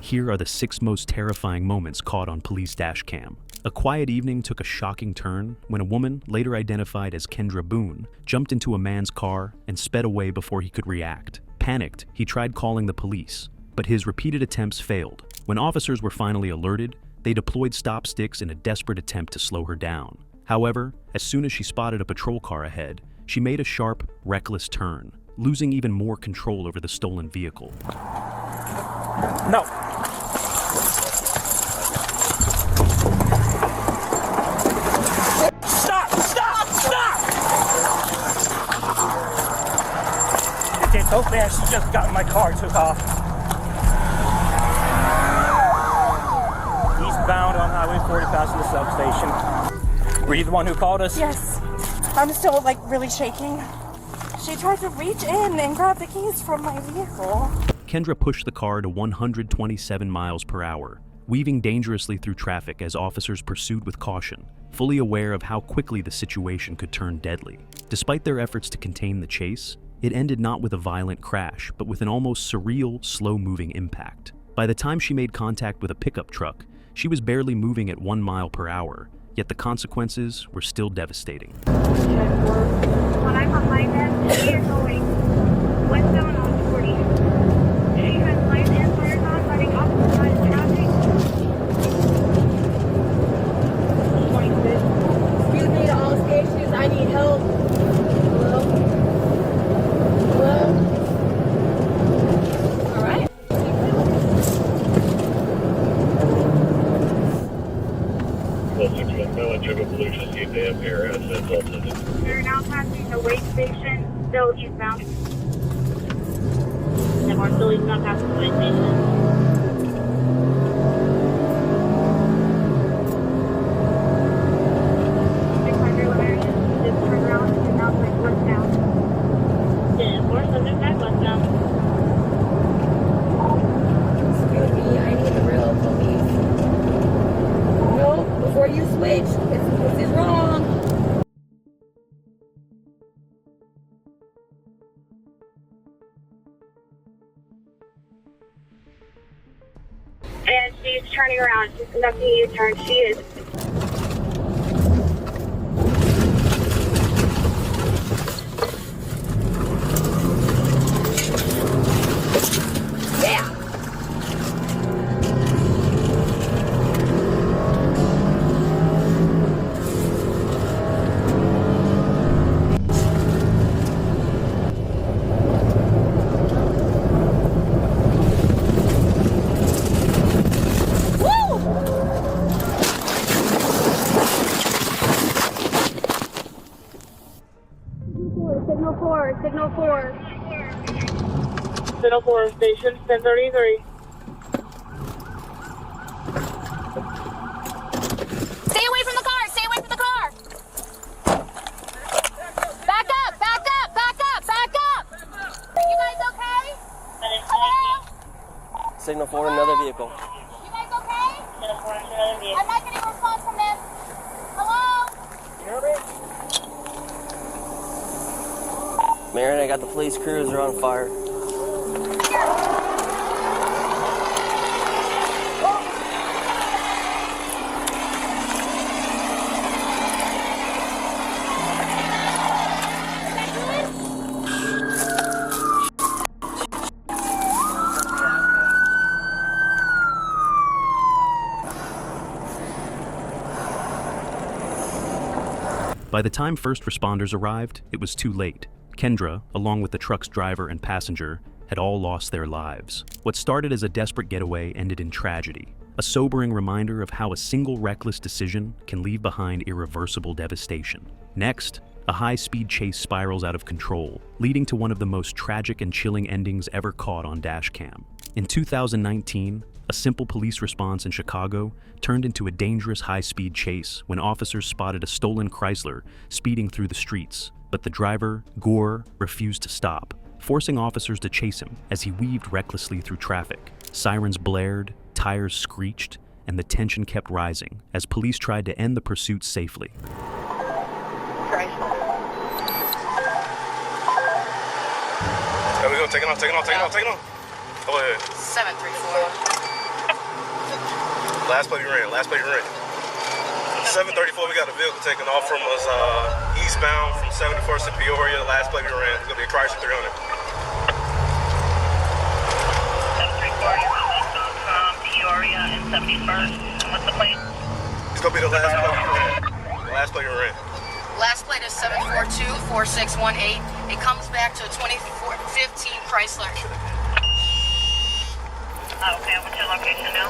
Here are the 6 most terrifying moments caught on police dash cam. A quiet evening took a shocking turn when a woman, later identified as Kendra Boone, jumped into a man's car and sped away before he could react. Panicked, he tried calling the police, but his repeated attempts failed. When officers were finally alerted, they deployed stop sticks in a desperate attempt to slow her down. However, as soon as she spotted a patrol car ahead, she made a sharp, reckless turn, losing even more control over the stolen vehicle. No. Stop! Stop! Stop! It did so fast, she just got in my car and took off. Eastbound on Highway 40 past the substation. Were you the one who called us? Yes. I'm still, really shaking. She tried to reach in and grab the keys from my vehicle. Kendra pushed the car to 127 miles per hour, weaving dangerously through traffic as officers pursued with caution, fully aware of how quickly the situation could turn deadly. Despite their efforts to contain the chase, it ended not with a violent crash, but with an almost surreal, slow-moving impact. By the time she made contact with a pickup truck, she was barely moving at 1 mile per hour, yet the consequences were still devastating. When I'm behind them, she is going westbound on 40. She has lights and flares on, running off the side of traffic. Excuse me to all stations, I need help. Hello? Hello? All right. They're now passing the weigh station, still eastbound. And we're still eastbound past the weigh station. You switch. This is wrong. And she's turning around. She's conducting a U-turn. She is. Yeah. Signal 4. Signal 4 station, 1033. Stay away from the car! Stay away from the car! Back up! Back up! Back up! Back up! You guys okay? Hello? Signal 4, another vehicle. You guys okay? Signal 4, another vehicle. I'm not getting a response from them. Hello? You hear me? Marion, I got the police cruiser on fire. By the time first responders arrived, it was too late. Kendra, along with the truck's driver and passenger, had all lost their lives. What started as a desperate getaway ended in tragedy, a sobering reminder of how a single reckless decision can leave behind irreversible devastation. Next, a high-speed chase spirals out of control, leading to one of the most tragic and chilling endings ever caught on Dashcam. In 2019, a simple police response in Chicago turned into a dangerous high-speed chase when officers spotted a stolen Chrysler speeding through the streets. But the driver, Gore, refused to stop, forcing officers to chase him as he weaved recklessly through traffic. Sirens blared, tires screeched, and the tension kept rising as police tried to end the pursuit safely. There we go, take it off. Go ahead. 734. Last plate we ran. 7:34, we got a vehicle taken off from us eastbound from 74th to Peoria. The last plate we ran. It's gonna be a Chrysler 300. 734, you're eastbound from Peoria and 71st. And what's the plate? It's gonna be the last plate we ran. The last plate we ran. Last plate is 742-4618. It comes back to a 2015 Chrysler. Okay, what's your location now?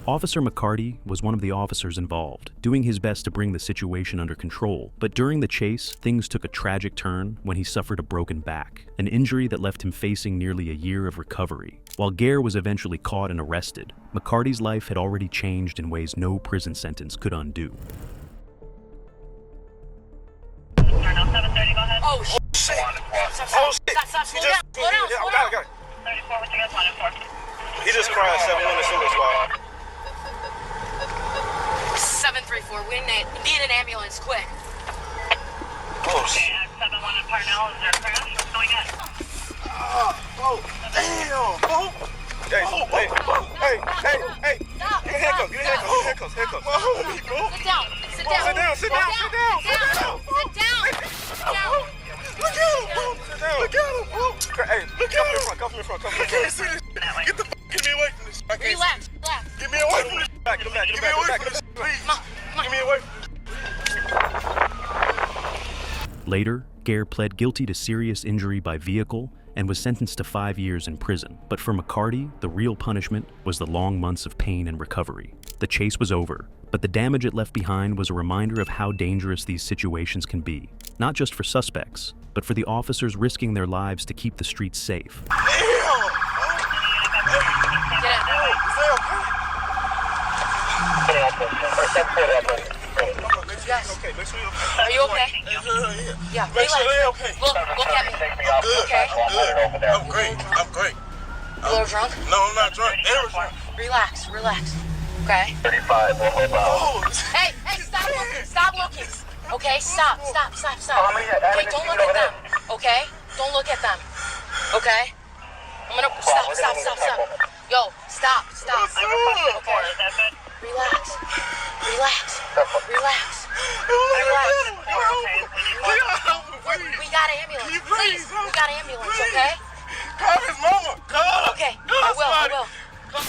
Officer McCarty was one of the officers involved, doing his best to bring the situation under control. But during the chase, things took a tragic turn when he suffered a broken back, an injury that left him facing nearly a year of recovery. While Gare was eventually caught and arrested, McCarty's life had already changed in ways no prison sentence could undo. Turn on 730, go ahead. Oh, shit. Shit! Stop, Oh shit! stop, slow down, slow down, slow got down. it. 34, what you guys wanted for? He just crashed 7-1 single squad. 734, we need an ambulance, quick. Oh Okay, shit! at 71 in Parnell, is there a crash? What's going on? Oh damn! Oh! Hey! Stop, Get handcuffs! Sit Handcuffs! down, sit down. Sit down! Look at him, bro! Hey, cuff me in front. I can't see this. Get the fuck me away from this. I can't Relax. Get me away from this. Get me away from this. Please. Get me away. Later, Gare pled guilty to serious injury by vehicle and was sentenced to 5 years in prison. But for McCarty, the real punishment was the long months of pain and recovery. The chase was over, but the damage it left behind was a reminder of how dangerous these situations can be, not just for suspects, but for the officers risking their lives to keep the streets safe. Yes. Okay, make sure you're okay. Are you okay? Yeah, Make sure relax. they're okay. Look at me. Good. Okay. I'm great. A little drunk? No, I'm not drunk. They were drunk. Relax. Okay? 35, we'll hold out. Oh, Hey, stop looking. Okay, stop. Okay, don't look at them. Okay? Don't look at them. Okay? I'm gonna stop. Yo, stop. Okay? Relax. We got an ambulance. Please, we got an ambulance, okay? call his mama. Call. Okay, Call I somebody. will. Call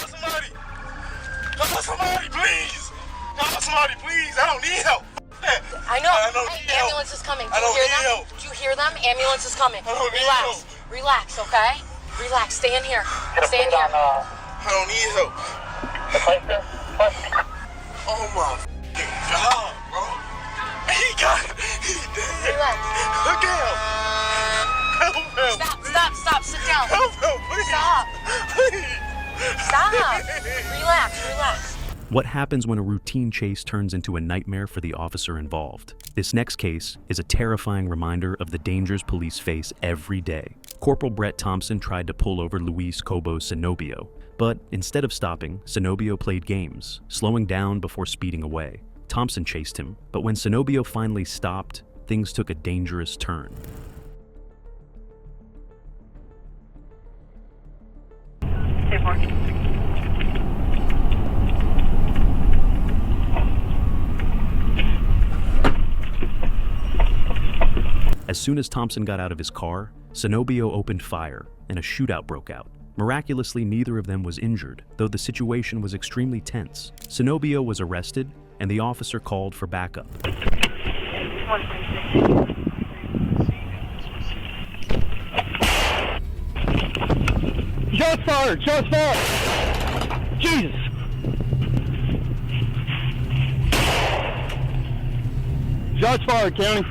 somebody, please. Call somebody, please. I don't need help. I know. I don't Hey, need help. ambulance is coming. I don't need help. Do you hear them? Ambulance is coming. I don't need Relax, okay? Relax. Stay in here. I don't need help. Oh my God, bro. He got it. He dead. Relax. Look at him. Help him. Stop. Sit down. Help him, please. Stop. Relax. What happens when a routine chase turns into a nightmare for the officer involved? This next case is a terrifying reminder of the dangers police face every day. Corporal Brett Thompson tried to pull over Luis Cobo's Zenobio, but instead of stopping, Zenobio played games, slowing down before speeding away. Thompson chased him, but when Zenobio finally stopped, things took a dangerous turn. As soon as Thompson got out of his car, Zenobio opened fire, and a shootout broke out. Miraculously, neither of them was injured, though the situation was extremely tense. Zenobio was arrested, and the officer called for backup. Shots fired! Jesus! Shots fired, County.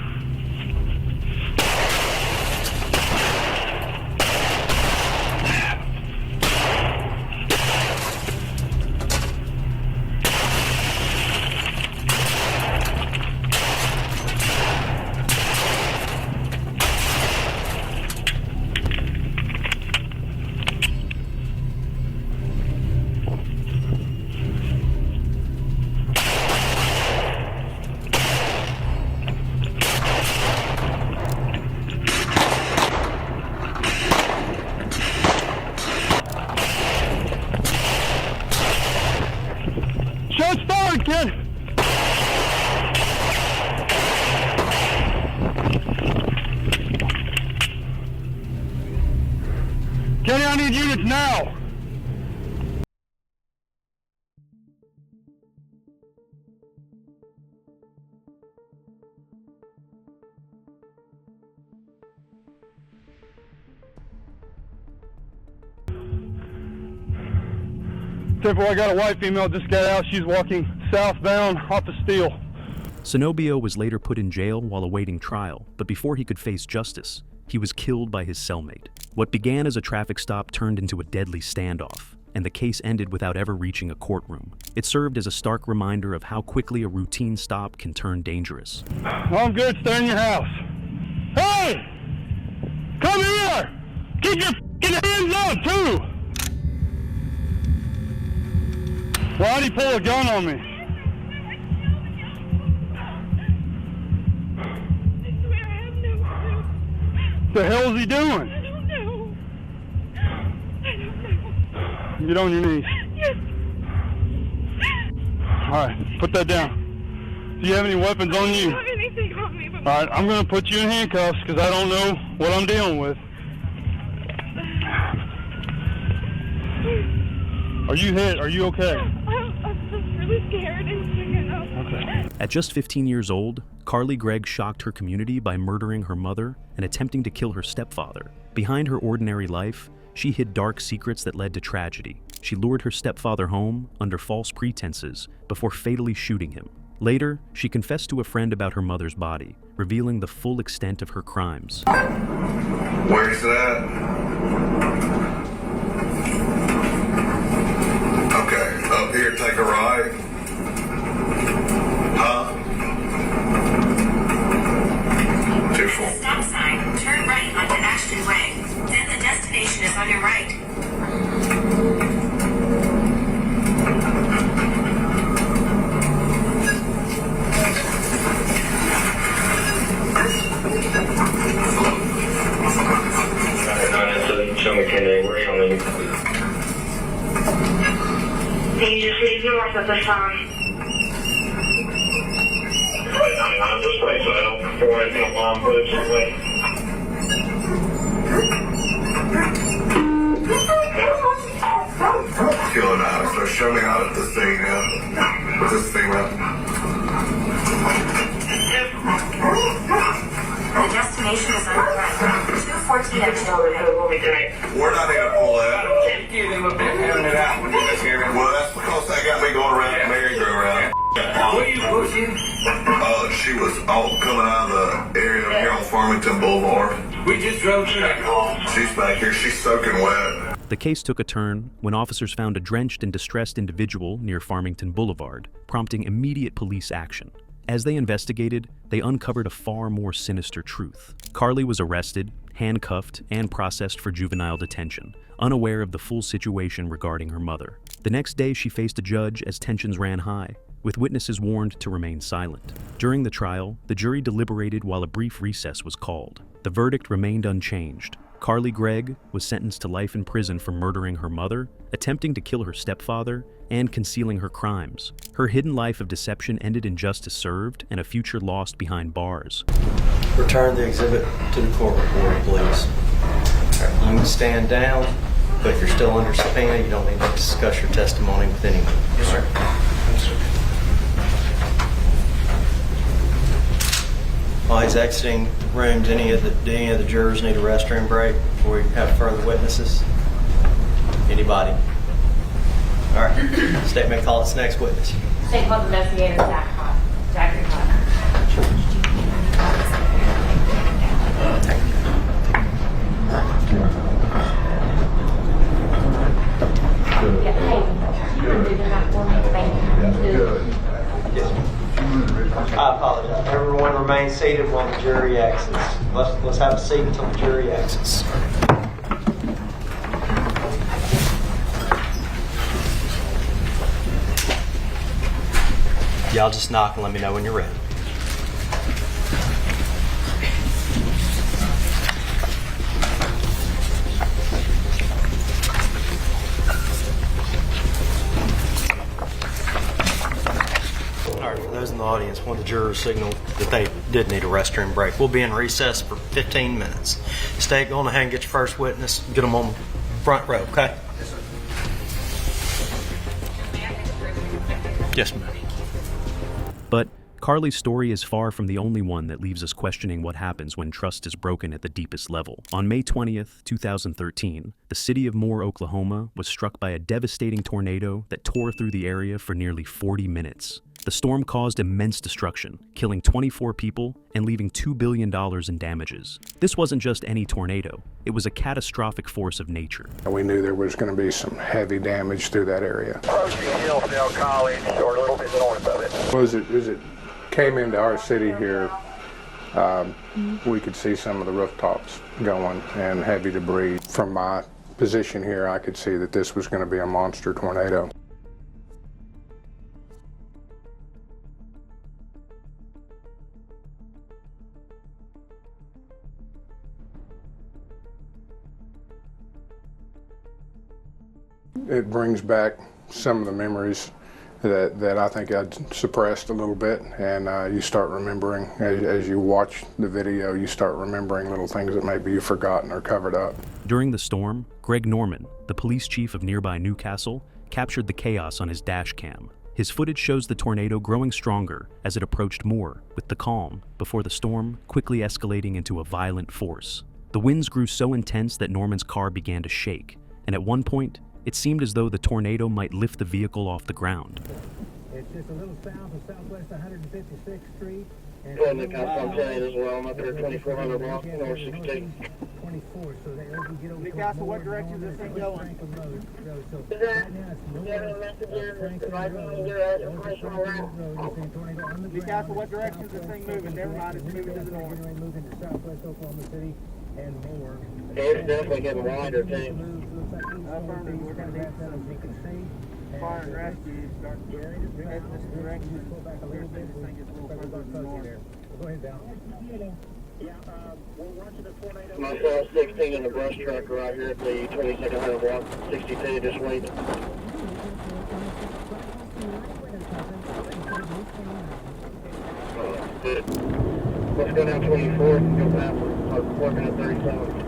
Danny, I need units now. I got a white female just got out. She's walking southbound off of Steel. Zenobio was later put in jail while awaiting trial, but before he could face justice, he was killed by his cellmate. What began as a traffic stop turned into a deadly standoff, and the case ended without ever reaching a courtroom. It served as a stark reminder of how quickly a routine stop can turn dangerous. I'm good. Stay in your house. Hey! Come here! Keep your f***ing hands up, too! Why'd he pull a gun on me? I swear I have no clue. The hell is he doing? I don't know. I don't know. Get on your knees. Yes. Alright, put that down. Do you have any weapons on you? I don't have anything on me but Alright, I'm gonna put you in handcuffs because I don't know what I'm dealing with. Are you hit? Are you okay? I'm just really scared and shaken up. Okay. At just 15 years old, Carly Gregg shocked her community by murdering her mother and attempting to kill her stepfather. Behind her ordinary life, she hid dark secrets that led to tragedy. She lured her stepfather home under false pretenses before fatally shooting him. Later, she confessed to a friend about her mother's body, revealing the full extent of her crimes. Where's that? Okay, up here, take a right. Huh? 2-4. Stop sign, turn right onto Ashton Way. Then the destination is on your right. Show me 10 where show me. Can you just leave north of the phone? Right, I'm just way so I don't pour anything up on footage this way. Killing out. So show me how this thing, what's this thing up? The destination is on your right. 214 Ashton Way. We're not going to pull out. Well, that's because they got me going around the merry-go-round. What are you pushing? She was coming out of the area here on Farmington Boulevard. We just drove through that. She's back here. She's soaking wet. The case took a turn when officers found a drenched and distressed individual near Farmington Boulevard, prompting immediate police action. As they investigated, they uncovered a far more sinister truth. Carly was arrested, handcuffed, and processed for juvenile detention, unaware of the full situation regarding her mother. The next day, she faced a judge as tensions ran high, with witnesses warned to remain silent. During the trial, the jury deliberated while a brief recess was called. The verdict remained unchanged. Carly Gregg was sentenced to life in prison for murdering her mother, attempting to kill her stepfather, and concealing her crimes. Her hidden life of deception ended in justice served and a future lost behind bars. Return the exhibit to the court reporter, please. All right, you can stand down, but if you're still under subpoena, you don't need to discuss your testimony with anyone. Yes, sir. Yes, sir. While he's exiting the room, do any of the jurors need a restroom break before we have further witnesses? Anybody? All right. State may call its next witness. State Club Investigator Zachary Connor. I apologize. Everyone remain seated while the jury exits. Let's have a seat until the jury exits. Y'all just knock and let me know when you're ready. For those in the audience, one of the jurors signaled that they did need a restroom break. We'll be in recess for 15 minutes. State, go on ahead and get your first witness. Get them on front row, okay? Yes, ma'am. But Carly's story is far from the only one that leaves us questioning what happens when trust is broken at the deepest level. On May 20th, 2013, the city of Moore, Oklahoma was struck by a devastating tornado that tore through the area for nearly 40 minutes. The storm caused immense destruction, killing 24 people and leaving $2 billion in damages. This wasn't just any tornado. It was a catastrophic force of nature. We knew there was going to be some heavy damage through that area. Approaching Hillsdale College, or a little bit north of it. As it came into our city here, we could see some of the rooftops going and heavy debris. From my position here, I could see that this was going to be a monster tornado. It brings back some of the memories that I think I'd suppressed a little bit, and you start remembering, as you watch the video, you start remembering little things that maybe you've forgotten or covered up. During the storm, Greg Norman, the police chief of nearby Newcastle, captured the chaos on his Dashcam. His footage shows the tornado growing stronger as it approached Moore, with the calm before the storm quickly escalating into a violent force. The winds grew so intense that Norman's car began to shake, and at one point, it seemed as though the tornado might lift the vehicle off the ground. It's just a little south of Southwest 156th Street. Pulling the cops on 10 as well. I'm up here 2400 block, north 16. 24, so they get over Newcastle, what direction is this thing going? Is that, you have a message in the right one of your information around? Newcastle, what direction is this thing moving? Never mind, it's moving to the north. Moving to Southwest Oklahoma City and more. It's definitely getting wider, too. Affirmative, we're going to need fire and rescue. Start heading this direction. Pull back a little bit. This thing gets a little further to the north. Go ahead, Val. Myself, 16 in the brush truck right here at the 2200 block, 62, just waiting. Let's go down 24 and go back. I'm working at 37.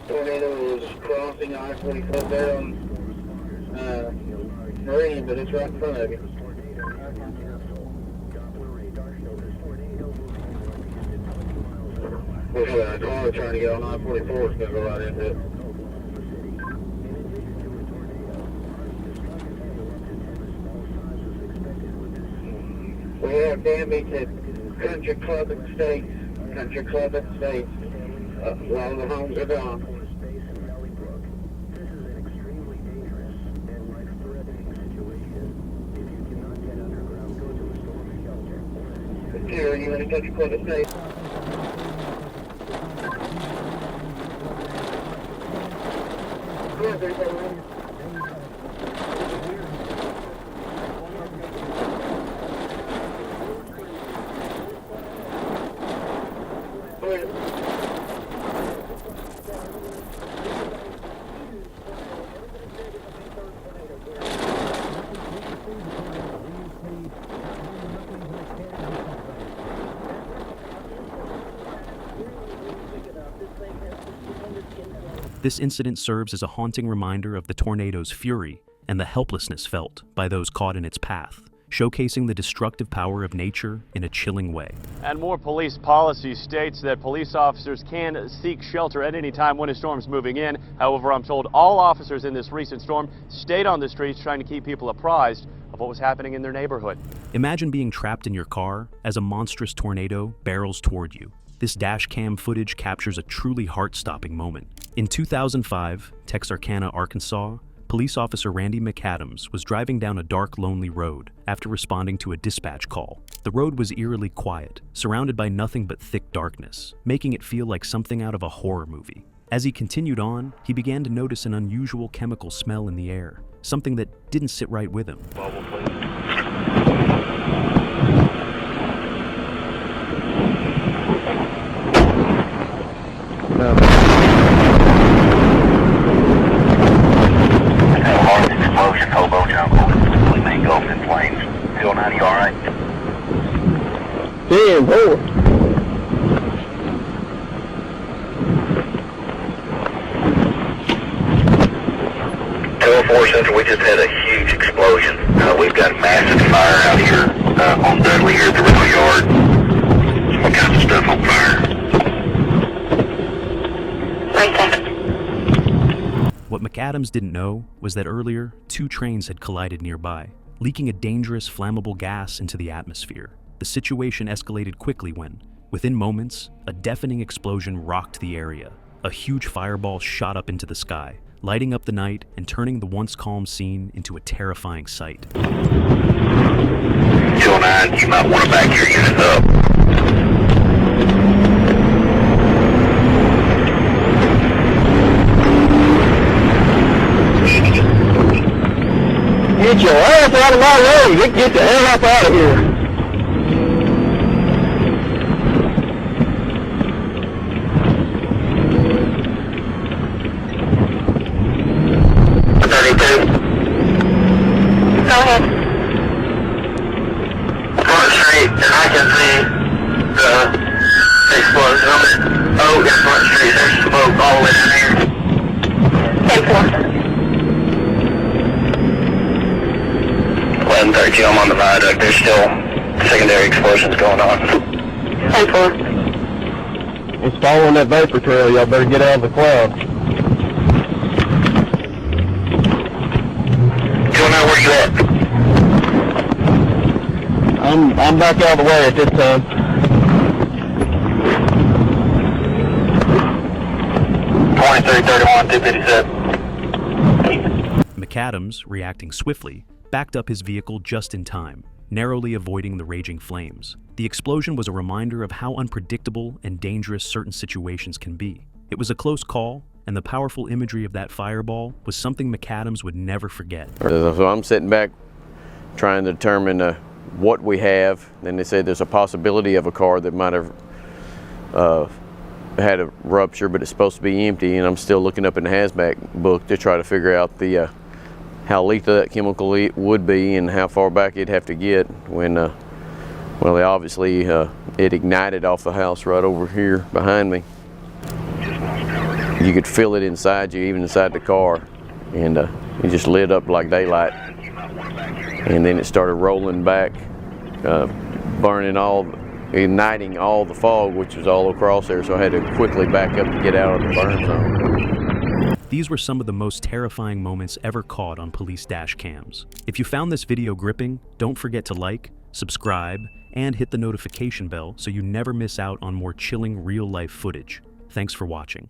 Tornado is crossing I-44 there on Marine, but it's right in front of you. We have a car trying to get on I-44, it's going to go right into it. We have damage at Country Club and States. Country Club and States. A lot of the homes are gone. Here, are you in a Country Club and States? Yeah, there's a This incident serves as a haunting reminder of the tornado's fury and the helplessness felt by those caught in its path, showcasing the destructive power of nature in a chilling way. And more police policy states that police officers can seek shelter at any time when a storm's moving in. However, I'm told all officers in this recent storm stayed on the streets trying to keep people apprised of what was happening in their neighborhood. Imagine being trapped in your car as a monstrous tornado barrels toward you. This Dashcam footage captures a truly heart-stopping moment. In 2005, Texarkana, Arkansas, police officer Randy McAdams was driving down a dark, lonely road after responding to a dispatch call. The road was eerily quiet, surrounded by nothing but thick darkness, making it feel like something out of a horror movie. As he continued on, he began to notice an unusual chemical smell in the air, something that didn't sit right with him. 104 Central, we just had a huge explosion. We've got a massive fire out here on Dudley here at the rental yard. All kinds of stuff on fire. What McAdams didn't know was that earlier, 2 trains had collided nearby, leaking a dangerous flammable gas into the atmosphere. The situation escalated quickly when, within moments, a deafening explosion rocked the area. A huge fireball shot up into the sky, lighting up the night and turning the once calm scene into a terrifying sight. 209, you might want to back your unit up. Get your ass out of my way! Get the hell up out of here! Go ahead. Front Street, and I can see the explosion on it. Oh, in Front Street, there's smoke all the way down here. 11:30, I'm on the viaduct. There's still secondary explosions going on. 10-4. It's following that vapor trail. Y'all better get out of the cloud. 209, where you at? I'm back out of the way at this time. McAdams, reacting swiftly, backed up his vehicle just in time, narrowly avoiding the raging flames. The explosion was a reminder of how unpredictable and dangerous certain situations can be. It was a close call, and the powerful imagery of that fireball was something McAdams would never forget. So I'm sitting back trying to determine what we have. Then they said there's a possibility of a car that might have had a rupture, but it's supposed to be empty, and I'm still looking up in the hazmat book to try to figure out the how lethal that chemical would be and how far back it'd have to get when, well, they obviously it ignited off the house right over here behind me. You could feel it inside you, even inside the car, and it just lit up like daylight. And then it started rolling back, igniting all the fog, which was all across there, so I had to quickly back up to get out of the burn zone. These were some of the most terrifying moments ever caught on police dash cams. If you found this video gripping, don't forget to like, subscribe, and hit the notification bell so you never miss out on more chilling real-life footage. Thanks for watching.